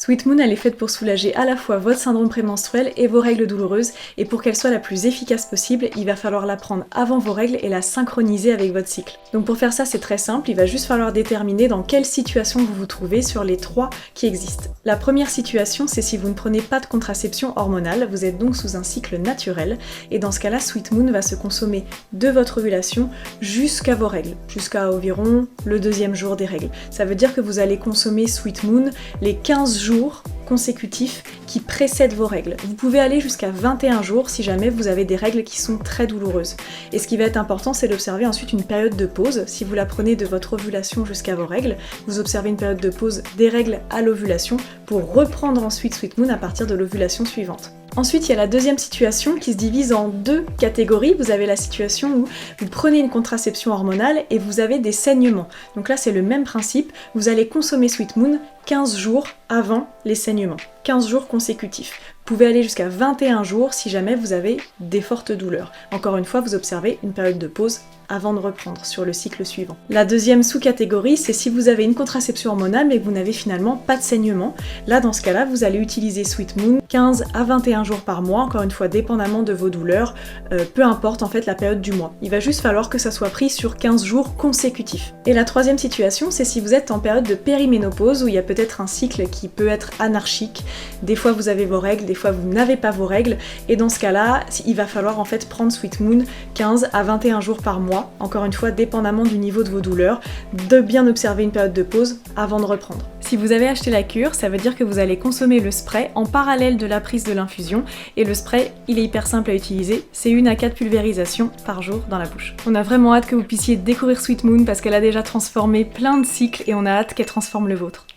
Sweet Moon, elle est faite pour soulager à la fois votre syndrome prémenstruel et vos règles douloureuses, et pour qu'elle soit la plus efficace possible, il va falloir la prendre avant vos règles et la synchroniser avec votre cycle. Donc pour faire ça, c'est très simple, il va juste falloir déterminer dans quelle situation vous vous trouvez sur les 3 qui existent. La première situation, c'est si vous ne prenez pas de contraception hormonale, vous êtes donc sous un cycle naturel, et dans ce cas-là, Sweet Moon va se consommer de votre ovulation jusqu'à vos règles, jusqu'à environ le 2e jour des règles. Ça veut dire que vous allez consommer Sweet Moon les 15 jours consécutifs qui précèdent vos règles. Vous pouvez aller jusqu'à 21 jours si jamais vous avez des règles qui sont très douloureuses. Et ce qui va être important, c'est d'observer ensuite une période de pause. Si vous la prenez de votre ovulation jusqu'à vos règles, vous observez une période de pause des règles à l'ovulation pour reprendre ensuite Sweet Moon à partir de l'ovulation suivante. Ensuite, il y a la deuxième situation qui se divise en 2 catégories. Vous avez la situation où vous prenez une contraception hormonale et vous avez des saignements. Donc là, c'est le même principe. Vous allez consommer Sweet Moon 15 jours avant les saignements. 15 jours consécutifs. Vous pouvez aller jusqu'à 21 jours si jamais vous avez des fortes douleurs. Encore une fois, vous observez une période de pause avant de reprendre sur le cycle suivant. La deuxième sous-catégorie, c'est si vous avez une contraception hormonale mais que vous n'avez finalement pas de saignement. Là, dans ce cas-là, vous allez utiliser Sweet Moon 15 à 21 jours par mois, encore une fois, dépendamment de vos douleurs, peu importe en fait la période du mois. Il va juste falloir que ça soit pris sur 15 jours consécutifs. Et la troisième situation, c'est si vous êtes en période de périménopause où il y a peut-être un cycle qui peut être anarchique. Des fois, vous avez vos règles, des fois, vous n'avez pas vos règles. Et dans ce cas-là, il va falloir en fait prendre Sweet Moon 15 à 21 jours par mois. Encore une fois, dépendamment du niveau de vos douleurs, de bien observer une période de pause avant de reprendre. Si vous avez acheté la cure, ça veut dire que vous allez consommer le spray en parallèle de la prise de l'infusion, et le spray, il est hyper simple à utiliser, c'est 1 à 4 pulvérisations par jour dans la bouche. On a vraiment hâte que vous puissiez découvrir Sweet Moon parce qu'elle a déjà transformé plein de cycles et on a hâte qu'elle transforme le vôtre.